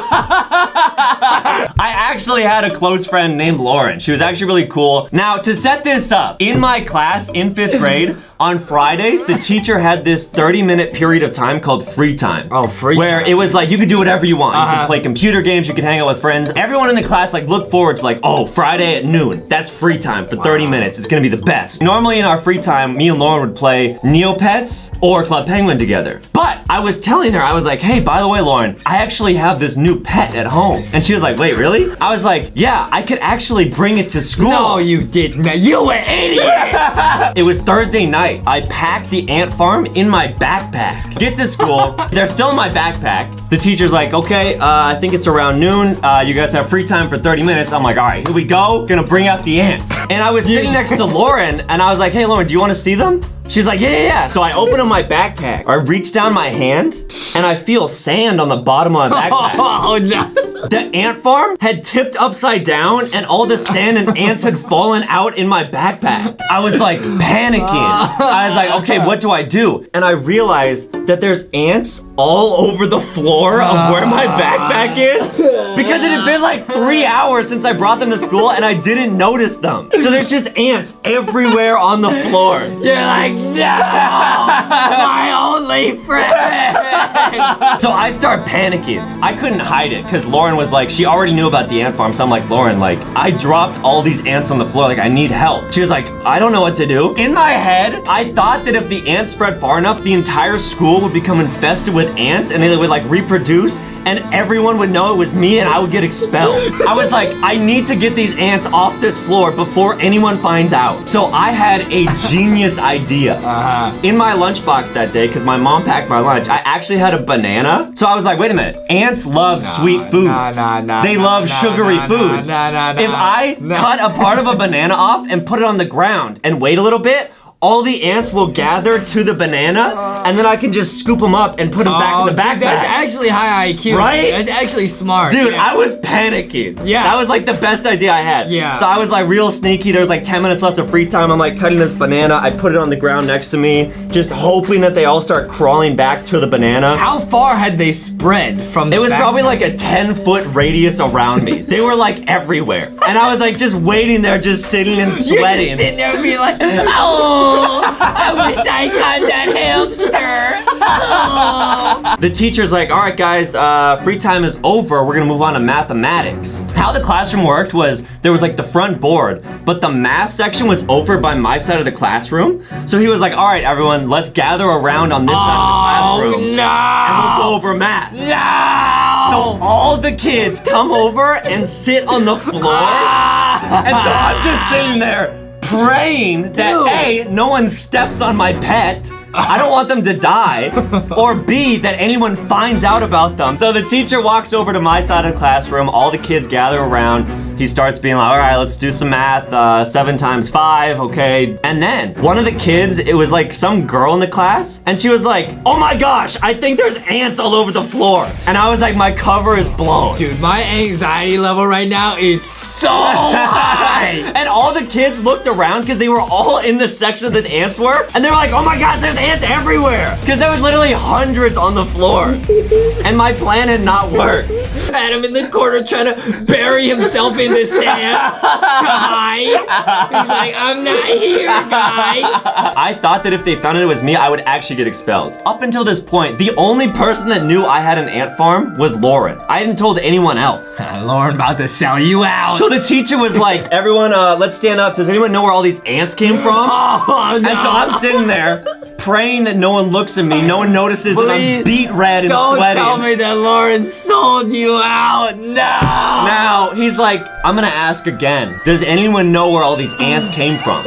I actually had a close friend named Lauren. She was actually really cool. Now, to set this up, in my class in 5th grade, on Fridays, the teacher had this 30-minute period of time called free time. Oh, free Where time. it was like, you could do whatever you want. You could play computer games, you could hang out with friends. Everyone in the class like looked forward to like, oh, Friday at noon. That's free time for 30 minutes. It's gonna be the best. Normally in our free time, me and Lauren would play Neopets or Club Penguin together. But I was telling her, I was like, hey, by the way, Lauren, I actually have this new pet at home. And she was like, wait, really? I was like, yeah, I could actually bring it to school. No, you didn't. You an idiot. It was Thursday night. I packed the ant farm in my backpack. Get to school, they're still in my backpack. The teacher's like, okay, I think it's around noon. You guys have free time for 30 minutes. I'm like, all right, here we go. Gonna bring out the ants. And I was sitting next to Lauren and I was like, hey, Lauren, do you want to see them? She's like, yeah. So I open up my backpack. I reach down my hand and I feel sand on the bottom of my backpack. Oh, no. The ant farm had tipped upside down and all the sand and ants had fallen out in my backpack. I was like panicking. I was like, okay, what do I do? And I realized that there's ants all over the floor of where my backpack is because it had been like 3 hours since I brought them to school and I didn't notice them. So there's just ants everywhere on the floor. You're like, no, my only friend. So I start panicking. I couldn't hide it because Lauren was like, she already knew about the ant farm. So I'm like, Lauren, like, I dropped all these ants on the floor. Like, I need help. She was like, I don't know what to do. In my head, I thought that if the ants spread far enough, the entire school would become infested with ants and they would like reproduce and everyone would know it was me and I would get expelled. I was like, I need to get these ants off this floor before anyone finds out. So I had a genius idea. In my lunchbox that day, because my mom packed my lunch, I actually had a banana. So I was like, wait a minute, ants love sweet foods. They love sugary foods. If I cut a part of a banana off and put it on the ground and wait a little bit, all the ants will gather to the banana, and then I can just scoop them up and put them back in the backpack. Dude, that's actually high IQ. Right? That's actually smart. Dude, I was panicking. Yeah. That was like the best idea I had. Yeah. So I was like real sneaky. There was like 10 minutes left of free time. I'm like cutting this banana. I put it on the ground next to me, just hoping that they all start crawling back to the banana. How far had they spread from the It was backpack? probably like a 10-foot radius around me. They were like everywhere. And I was like just waiting there, just sitting and You're sweating. just sitting there and being like, oh, I wish I got that hamster. Oh. The teacher's like, all right, guys, free time is over. We're gonna move on to mathematics. How the classroom worked was there was like the front board, but the math section was over by my side of the classroom. So he was like, all right, everyone, let's gather around on this side of the classroom. No. And we'll go over math. No. So all the kids come over and sit on the floor. And so I'm just sitting there praying that A, no one steps on my pet. I don't want them to die. Or B, that anyone finds out about them. So the teacher walks over to my side of the classroom. All the kids gather around. He starts being like, all right, let's do some math. 7 times 5, okay. And then one of the kids, it was like some girl in the class. And she was like, oh my gosh, I think there's ants all over the floor. And I was like, my cover is blown. Dude, my anxiety level right now is so high. And all the kids looked around because they were all in the section that the ants were. And they were like, oh my gosh, there's ants everywhere. Because there was literally hundreds on the floor. And my plan had not worked. Adam in the corner trying to bury himself in the sand to hide. He's like, I'm not here, guys. I thought that if they found out it was me, I would actually get expelled. Up until this point, the only person that knew I had an ant farm was Lauren. I hadn't told anyone else. Lauren about to sell you out. So the teacher was like, everyone, let's stand up. Does anyone know where all these ants came from? Oh, no. And so I'm sitting there praying that no one looks at me, no one notices that I'm beat red and Don't sweating. tell me that Lauren sold you out. No. Now, he's like, I'm gonna ask again. Does anyone know where all these ants came from?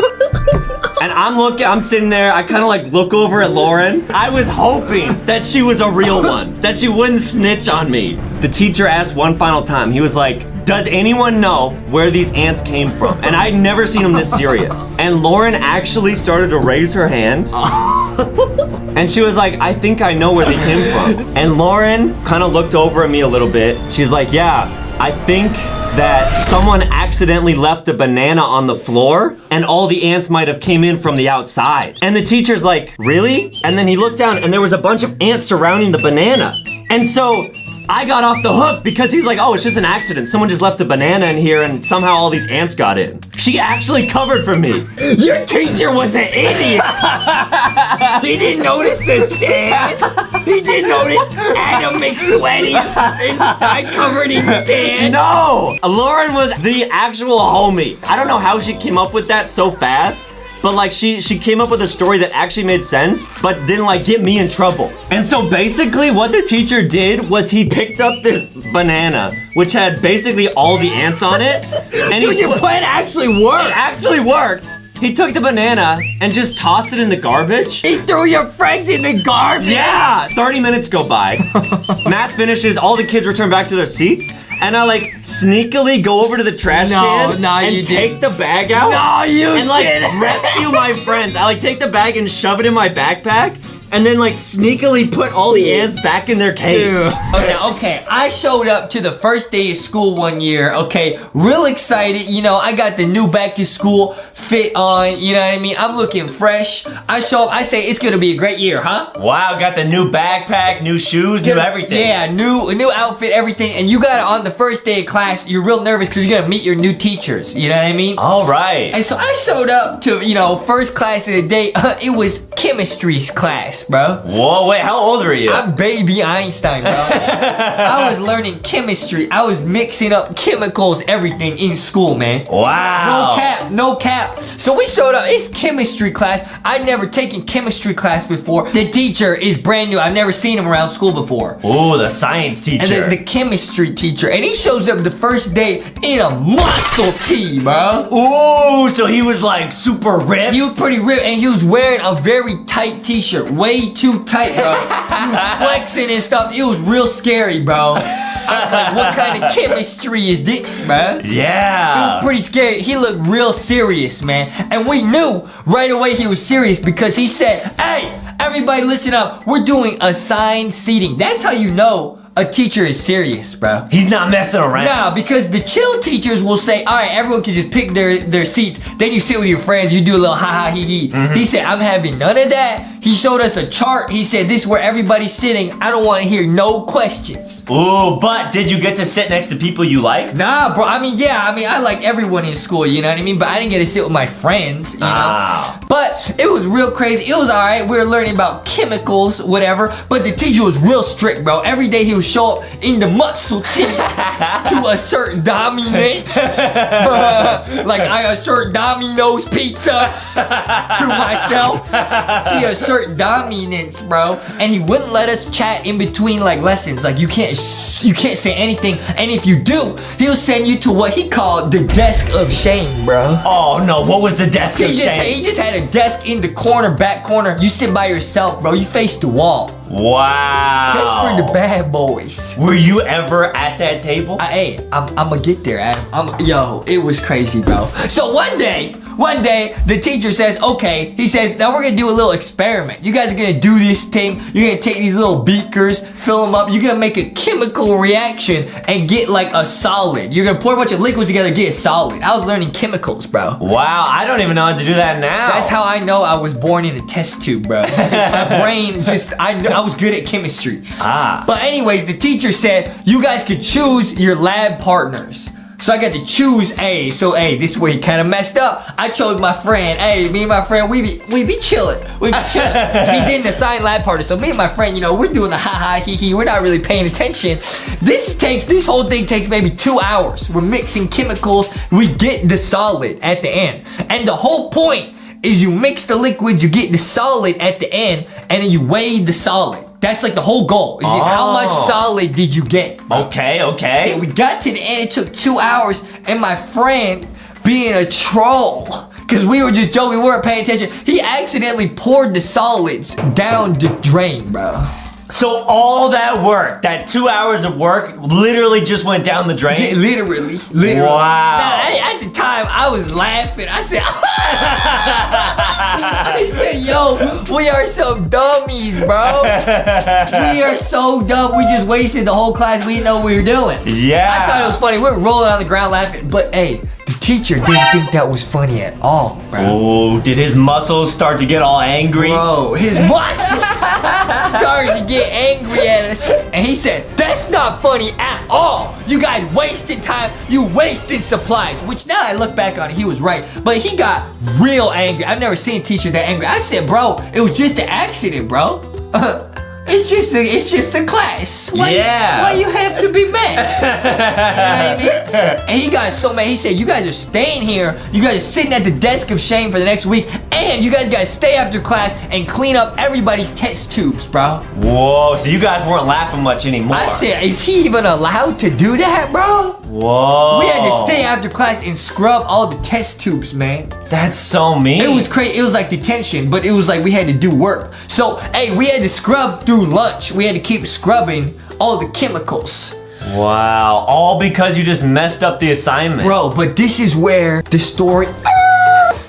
And I'm sitting there, I kind of like look over at Lauren. I was hoping that she was a real one, that she wouldn't snitch on me. The teacher asked one final time, he was like, does anyone know where these ants came from? And I'd never seen him this serious. And Lauren actually started to raise her hand. And she was like, I think I know where they came from. And Lauren kind of looked over at me a little bit. She's like, yeah, I think that someone accidentally left a banana on the floor and all the ants might have came in from the outside. And the teacher's like, really? And then he looked down and there was a bunch of ants surrounding the banana. And so I got off the hook because he's like, oh, it's just an accident. Someone just left a banana in here and somehow all these ants got in. She actually covered for me. Your teacher was an idiot. He didn't notice the sand. He didn't notice Adam McSweaty inside covered in sand. No, Lauren was the actual homie. I don't know how she came up with that so fast. But like she came up with a story that actually made sense, but didn't like get me in trouble. And so basically what the teacher did was he picked up this banana, which had basically all the ants on it. And Dude, your plan actually worked. It actually worked. He took the banana and just tossed it in the garbage. He threw your friends in the garbage. Yeah, 30 minutes go by. Math finishes, all the kids return back to their seats, and I like sneakily go over to the trash can and take the bag out. No, you and like didn't. rescue my friends. I like take the bag and shove it in my backpack. And then like sneakily put all the ants back in their cage. Okay, I showed up to the first day of school one year, okay, real excited, you know, I got the new back to school fit on, you know what I mean, I'm looking fresh, I show up, I say, it's gonna be a great year, huh? Wow, got the new backpack, new shoes, new everything. Yeah, new outfit, everything, and you got it on the first day of class, you're real nervous because you're gonna meet your new teachers, you know what I mean? All right. And so I showed up to, you know, first class of the day, it was chemistry's class, bro. Whoa, wait, how old were you? I'm baby Einstein, bro. I was learning chemistry. I was mixing up chemicals, everything in school, man. Wow. No cap. So we showed up. It's chemistry class. I'd never taken chemistry class before. The teacher is brand new. I've never seen him around school before. Ooh, the science teacher. And the chemistry teacher. And he shows up the first day in a muscle tee, bro. Ooh, so he was like super ripped? He was pretty ripped, and he was wearing a very tight t-shirt. Way too tight, bro. He was flexing and stuff. It was real scary, bro. I was like, what kind of chemistry is this, bro? Yeah. It was pretty scary. He looked real serious, man. And we knew right away he was serious because he said, hey, everybody listen up. We're doing assigned seating. That's how you know a teacher is serious, bro. He's not messing around. Nah, because the chill teachers will say, all right, everyone can just pick their seats. Then you sit with your friends, you do a little ha-ha, hee-hee. He said, I'm having none of that. He showed us a chart. He said, this is where everybody's sitting. I don't want to hear no questions. Ooh, but did you get to sit next to people you liked? Nah, bro. I mean, I like everyone in school, you know what I mean? But I didn't get to sit with my friends, you know? But it was real crazy. It was all right. We were learning about chemicals, whatever. But the teacher was real strict, bro. Every day he would show up in the muscle tee to assert dominance. Like I assert Domino's pizza to myself. He assert dominance, bro. And he wouldn't let us chat in between like lessons. Like you can't say anything. And if you do, he'll send you to what he called the desk of shame, bro. Oh no, what was the desk of shame? He just had a desk in the back corner. You sit by yourself, bro. You face the wall. Wow. That's for the bad boys. Were you ever at that table? Hey, I'm gonna get there, Adam. Yo, it was crazy, bro. So one day, the teacher says, okay, he says, now we're gonna do a little experiment. You guys are gonna do this thing. You're gonna take these little beakers, fill them up. You're gonna make a chemical reaction and get like a solid. You're gonna pour a bunch of liquids together, get a solid. I was learning chemicals, bro. Wow, I don't even know how to do that now. That's how I know I was born in a test tube, bro. My brain I was good at chemistry. But anyways, the teacher said, you guys could choose your lab partners. So I got to choose A. So this is where he kind of messed up. I chose my friend. Hey, me and my friend, we be chilling. We be chilling. He didn't assign lab partner. So me and my friend, you know, we're doing the ha-ha, hee-hee. We're not really paying attention. This whole thing takes maybe 2 hours. We're mixing chemicals. We get the solid at the end. And the whole point is you mix the liquids, you get the solid at the end, and then you weigh the solid. That's like the whole goal. It's just how much solid did you get? Okay. And we got to the end, it took 2 hours, and my friend, being a troll, because we were just joking, we weren't paying attention, he accidentally poured the solids down the drain, bro. So all that work, that 2 hours of work, literally just went down the drain? Literally. Wow. Now, at the time, I was laughing. I said, I said, yo, we are some dummies, bro. We are so dumb. We just wasted the whole class. We didn't know what we were doing. Yeah. I thought it was funny. We were rolling on the ground laughing. But, hey, the teacher didn't think that was funny at all, bro. Oh, did his muscles start to get all angry? Bro, his muscles started to get angry at us. And he said, that's not funny at all. You guys wasted time. You wasted supplies. Which now I look back on it, he was right. But he got real angry. I've never seen a teacher that angry. I said, bro, it was just an accident, bro. It's just a class. Why you have to be mad? You know what I mean? And he got so mad. He said, you guys are staying here. You guys are sitting at the desk of shame for the next week. And you guys gotta stay after class and clean up everybody's test tubes, bro. Whoa, so you guys weren't laughing much anymore. I said, is he even allowed to do that, bro? Whoa. We had to stay after class and scrub all the test tubes, man. That's so mean. It was crazy. It was like detention, but it was like we had to do work. So, hey, we had to scrub through lunch. We had to keep scrubbing all the chemicals. Wow, all because you just messed up the assignment. Bro, but this is where the story...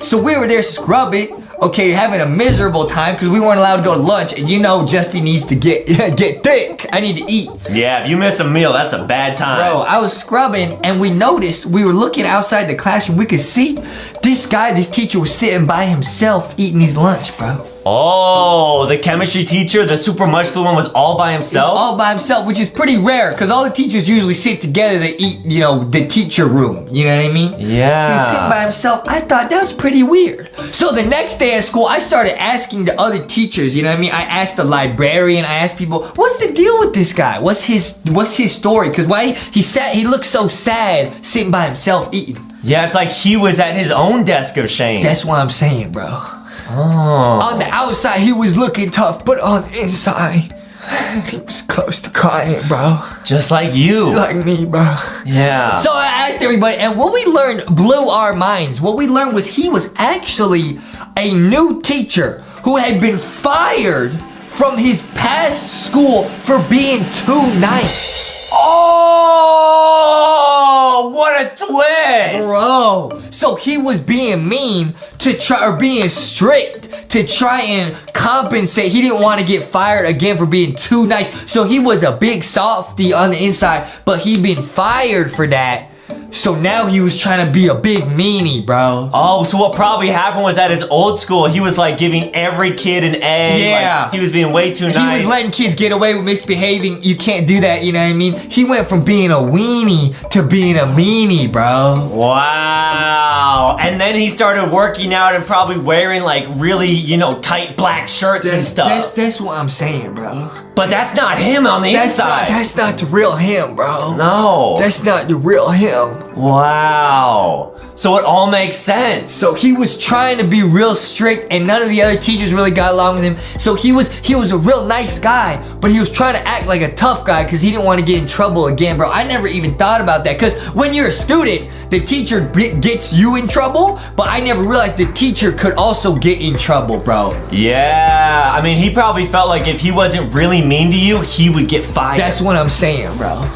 So we were there scrubbing, okay, having a miserable time because we weren't allowed to go to lunch. And you know Justy needs to get thick. I need to eat. Yeah, if you miss a meal, that's a bad time. Bro, I was scrubbing and we noticed, we were looking outside the classroom, we could see this teacher was sitting by himself eating his lunch, bro. Oh, the chemistry teacher, the super muscular one, was all by himself? He's all by himself, which is pretty rare because all the teachers usually sit together to eat, you know, the teacher room. You know what I mean? Yeah. He's sitting by himself. I thought that was pretty weird. So the next day at school, I started asking the other teachers, you know what I mean? I asked the librarian, I asked people, what's the deal with this guy? What's his story? Because why he looked so sad sitting by himself eating. Yeah, it's like he was at his own desk of shame. That's what I'm saying, bro. Oh. On the outside, he was looking tough, but on the inside, he was close to crying, bro. Just like you. Like me, bro. Yeah. So I asked everybody, and what we learned blew our minds. What we learned was he was actually a new teacher who had been fired from his past school for being too nice. Oh, what a twist! Bro, so he was being mean to try, or being strict to try and compensate. He didn't want to get fired again for being too nice. So he was a big softy on the inside, but he'd been fired for that. So now he was trying to be a big meanie, bro. Oh, so what probably happened was at his old school, he was like giving every kid an A. Yeah. Like, he was being way too nice. He was letting kids get away with misbehaving. You can't do that, you know what I mean? He went from being a weenie to being a meanie, bro. Wow. And then he started working out and probably wearing like really, you know, tight black shirts and stuff. That's what I'm saying, bro. But that's not him on the inside. That's not the real him, bro. No. That's not the real him. Wow. So it all makes sense. So he was trying to be real strict and none of the other teachers really got along with him. So he was a real nice guy, but he was trying to act like a tough guy because he didn't want to get in trouble again, bro. I never even thought about that because when you're a student, the teacher gets you in trouble, but I never realized the teacher could also get in trouble, bro. Yeah. I mean, he probably felt like if he wasn't really mean to you, he would get fired. That's what I'm saying, bro.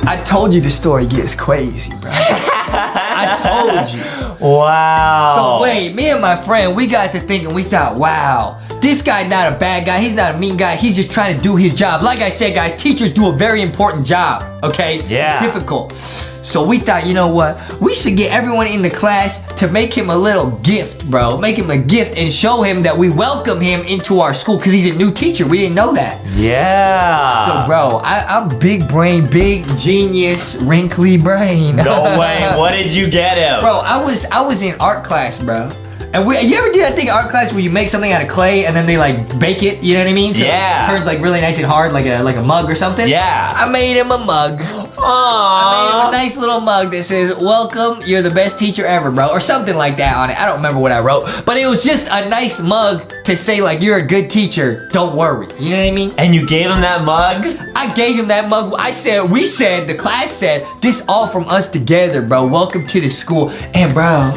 I told you the story gets crazy, bro. I told you. Wow. So wait, me and my friend, we got to thinking, we thought, wow, this guy's not a bad guy. He's not a mean guy. He's just trying to do his job. Like I said, guys, teachers do a very important job, okay? Yeah. It's difficult. So we thought, you know what? We should get everyone in the class to make him a little gift, bro. Make him a gift and show him that we welcome him into our school because he's a new teacher. We didn't know that. Yeah. So, bro, I'm big brain, big genius, wrinkly brain. No way. What did you get him? Bro, I was in art class, bro. And you ever do that thing in art class where you make something out of clay and then they like bake it, you know what I mean? So yeah. It turns like really nice and hard, like a mug or something? Yeah. I made him a mug. Aww. I made him a nice little mug that says, welcome, you're the best teacher ever, bro. Or something like that on it. I don't remember what I wrote. But it was just a nice mug to say like, you're a good teacher, don't worry. You know what I mean? And you gave him that mug? I gave him that mug. The class said, this all from us together, bro. Welcome to the school. And bro,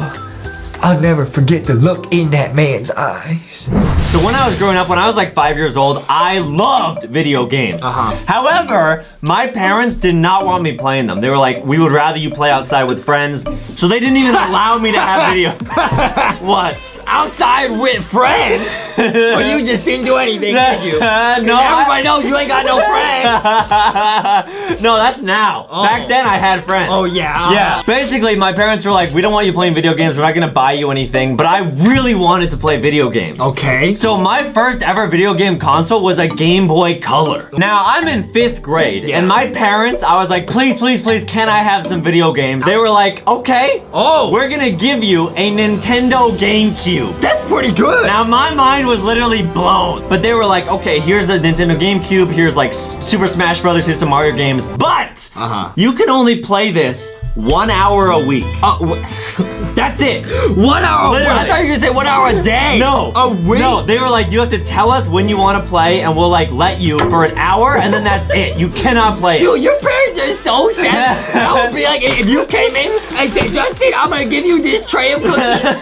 I'll never forget the look in that man's eyes. So when I was growing up, when I was like 5 years old, I loved video games. However, my parents did not want me playing them. They were like, we would rather you play outside with friends. So they didn't even allow me to have video. What? Outside with friends? So you just didn't do anything, did you? No. Everybody knows you ain't got no friends. No, that's now. Back then I had friends. Oh yeah. Yeah. Basically, my parents were like, we don't want you playing video games. We're not gonna buy you anything. But I really wanted to play video games. Okay. So my first ever video game console was a Game Boy Color. Now I'm in 5th grade, and my parents, I was like, please, please, please, can I have some video games? They were like, okay. Oh. We're gonna give you a Nintendo GameCube. That's pretty good. Now my mind was literally blown. But they were like, okay, here's a Nintendo GameCube, here's like Super Smash Brothers, here's some Mario games, but you can only play this 1 hour a week. That's it. 1 hour. Literally. I thought you were gonna say 1 hour a day. No. A week. No, they were like, you have to tell us when you want to play, and we'll like let you for an hour, and then that's it. You cannot play. Dude, your parents are so sad. That would be like if you came in and said, Justin, I'm gonna give you this tray of cookies.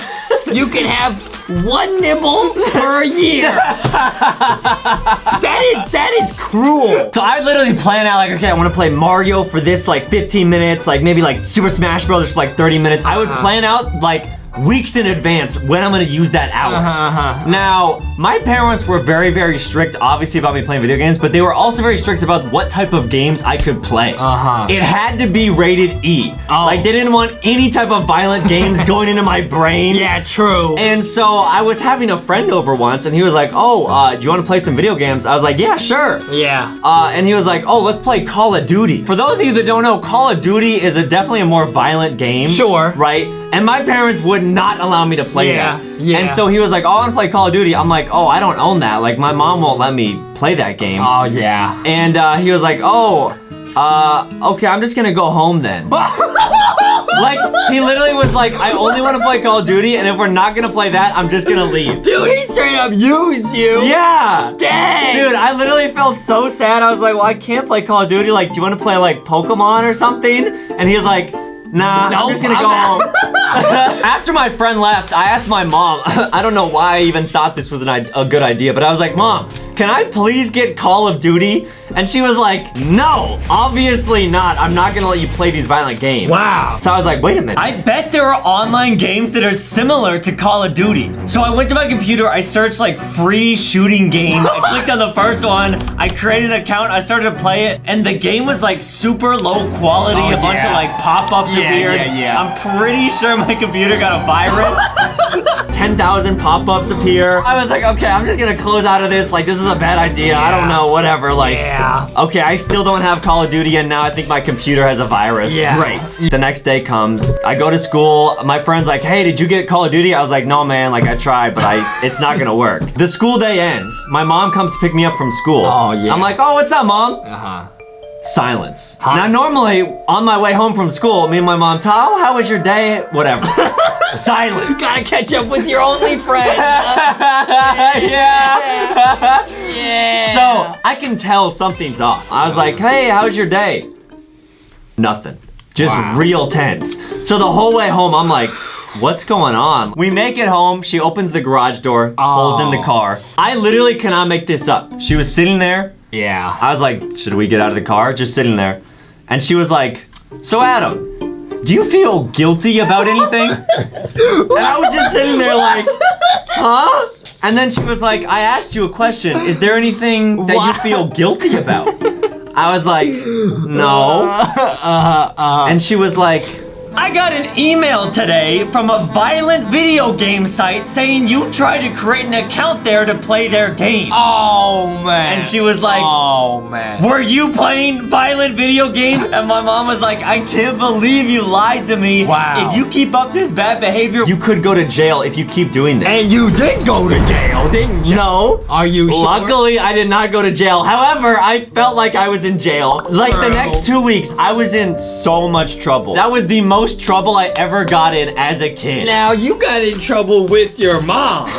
You can have 1 nibble per year. That is cruel. So I literally plan out like, okay, I want to play Mario for this like 15 minutes, like maybe like Super Smash Brothers for like 30 minutes. I would plan out like weeks in advance when I'm gonna use that hour. Now, my parents were very, very strict, obviously, about me playing video games, but they were also very strict about what type of games I could play. It had to be rated E. Like, they didn't want any type of violent games going into my brain. Yeah, true. And so I was having a friend over once, and he was like, oh, do you want to play some video games? I was like, yeah, sure. Yeah. And he was like, oh, let's play Call of Duty. For those of you that don't know, Call of Duty is definitely a more violent game. Sure. Right? And my parents would not allow me to play that. Yeah. And so he was like, oh, I want to play Call of Duty. I'm like, oh, I don't own that. Like, my mom won't let me play that game. Oh, yeah. And he was like, oh, okay, I'm just gonna go home then. Like, he literally was like, I only want to play Call of Duty, and if we're not gonna play that, I'm just gonna leave. Dude, he straight up used you. Yeah. Dang. Dude, I literally felt so sad. I was like, well, I can't play Call of Duty. Like, do you want to play, like, Pokemon or something? And he was like, nah, no, I'm just gonna go home. After my friend left, I asked my mom, I don't know why I even thought this was a good idea, but I was like, Mom, can I please get Call of Duty? And she was like, no, obviously not. I'm not gonna let you play these violent games. Wow. So I was like, wait a minute. I bet there are online games that are similar to Call of Duty. So I went to my computer, I searched like free shooting games. I clicked on the first one, I created an account, I started to play it, and the game was like super low quality, a bunch of like pop-ups appeared. I'm pretty sure my computer got a virus. 10,000 pop-ups appear. I was like, okay, I'm just gonna close out of this. Like, this is a bad idea. I don't know, whatever. Like, okay, I still don't have Call of Duty, and now I think my computer has a virus. Great. The next day comes, I go to school. My friend's like, hey, did you get Call of Duty? I was like, no, man, like, I tried, but it's not gonna work. The school day ends. My mom comes to pick me up from school. Oh, yeah. I'm like, oh, what's up, Mom? Silence. Now, normally, on my way home from school, me and my mom talk, oh, how was your day? Whatever. Silence. Gotta catch up with your only friend. Yeah. So, I can tell something's off. I was like, hey, how's your day? Nothing. Just real tense. So the whole way home, I'm like, what's going on? We make it home. She opens the garage door, pulls in the car. I literally cannot make this up. She was sitting there. Yeah. I was like, should we get out of the car? Just sitting there. And she was like, so Adam, do you feel guilty about anything? And I was just sitting there like, huh? And then she was like, I asked you a question. Is there anything that you feel guilty about? I was like, no. And she was like, I got an email today from a violent video game site saying you tried to create an account there to play their game. Oh, man. And she was like, oh, man. Were you playing violent video games? And my mom was like, I can't believe you lied to me. Wow. If you keep up this bad behavior, you could go to jail if you keep doing this. And you did go to jail, didn't you? No. Are you sure? Luckily, I did not go to jail. However, I felt like I was in jail. Like the next 2 weeks, I was in so much trouble. That was the most trouble I ever got in as a kid. Now, you got in trouble with your mom.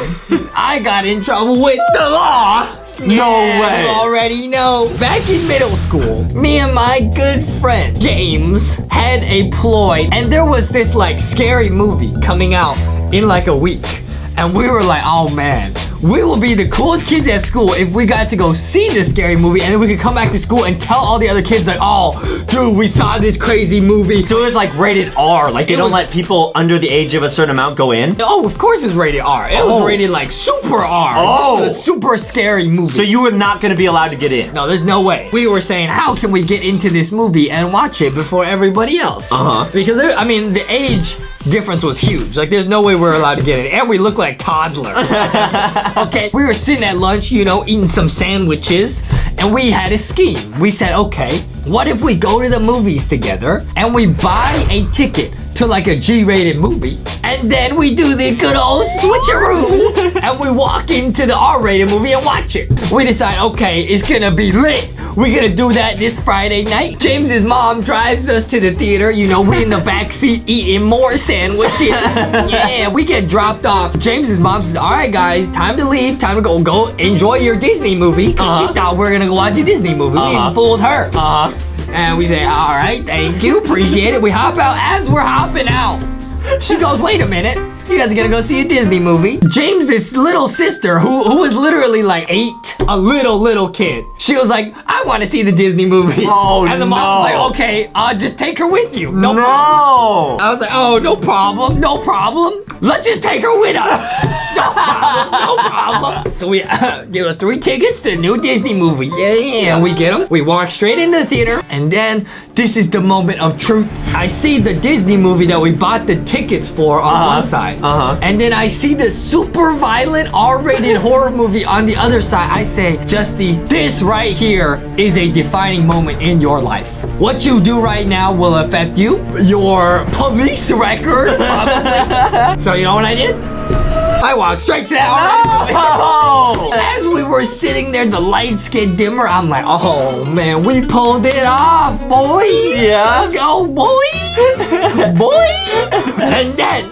I got in trouble with the law. No way. You already know. Back in middle school, me and my good friend James had a ploy, and there was this like scary movie coming out in like a week. And we were like, oh man, we will be the coolest kids at school if we got to go see this scary movie and then we could come back to school and tell all the other kids like, oh, dude, we saw this crazy movie. So it was like rated R, like they don't let people under the age of a certain amount go in? Oh, of course it's rated R. It was rated like super R. Oh. It was a super scary movie. So you were not gonna be allowed to get in? No, there's no way. We were saying, how can we get into this movie and watch it before everybody else? Because, I mean, the age difference was huge. Like, there's no way we're allowed to get in. And we look like toddlers. Okay, we were sitting at lunch, you know, eating some sandwiches, and we had a scheme. We said, okay, what if we go to the movies together and we buy a ticket to like a G-rated movie, and then we do the good old switcheroo and we walk into the R-rated movie and watch it. We decide, okay, it's gonna be lit. We're gonna do that this Friday night. James's mom drives us to the theater. You know, we in the back seat eating more sandwiches. Yeah, we get dropped off. James's mom says, all right, guys, time to leave. Time to go enjoy your Disney movie. Because she thought we were gonna go watch a Disney movie. We even fooled her. And we say, all right, thank you, appreciate it. We hop out. As we're hopping out, she goes, wait a minute. You guys are gonna go see a Disney movie. James's little sister, who was literally like 8, a little kid. She was like, I want to see the Disney movie. Oh, and the mom was like, okay, just take her with you. No problem. I was like, oh, no problem. Let's just take her with us. No problem. So we give us 3 tickets to the new Disney movie. Yeah, we get them. We walk straight into the theater, and then this is the moment of truth. I see the Disney movie that we bought the tickets for on one side. And then I see the super violent R-rated horror movie on the other side. I say, Justy, this right here is a defining moment in your life. What you do right now will affect you, your police record, probably. So you know what I did? I walked straight to that R-rated movie. As we were sitting there, the lights get dimmer. I'm like, oh man, we pulled it off, boy. Yeah. Let's go, boy. Boy. And then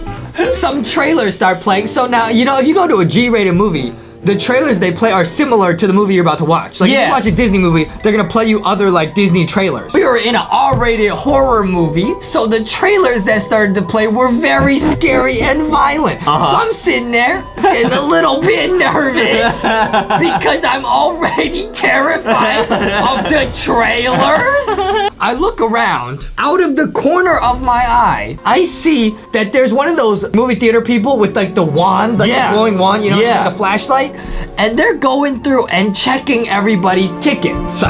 some trailers start playing. So now, you know, if you go to a G-rated movie, the trailers they play are similar to the movie you're about to watch. Like, if you watch a Disney movie, they're gonna play you other, like, Disney trailers. We were in an R-rated horror movie, so the trailers that started to play were very scary and violent. So I'm sitting there, and a little bit nervous, because I'm already terrified of the trailers. I look around, out of the corner of my eye, I see that there's one of those movie theater people with, like, the wand, like the glowing wand, you know, like the flashlight. And they're going through and checking everybody's ticket. So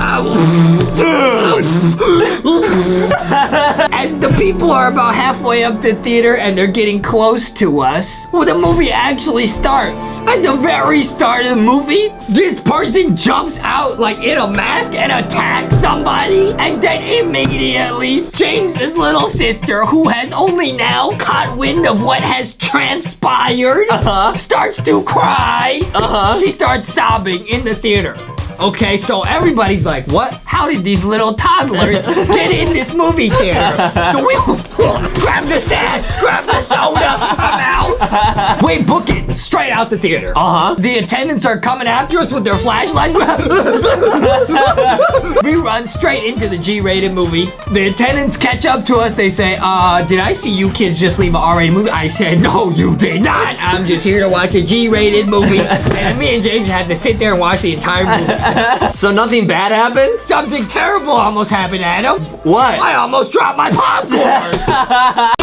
as the people are about halfway up the theater and they're getting close to us, well, the movie actually starts. At the very start of the movie, this person jumps out like in a mask and attacks somebody. And then immediately, James's little sister, who has only now caught wind of what has transpired, starts to cry. She starts sobbing in the theater. Okay, so everybody's like, what? How did these little toddlers get in this movie theater? So we grab the snacks, grab the soda, I'm out. We book it straight out the theater. The attendants are coming after us with their flashlights. We run straight into the G-rated movie. The attendants catch up to us. They say, did I see you kids just leave an R-rated movie? I said, no, you did not. I'm just here to watch a G-rated movie. And me and James had to sit there and watch the entire movie. So nothing bad happened? Something terrible almost happened, Adam. What? I almost dropped my popcorn.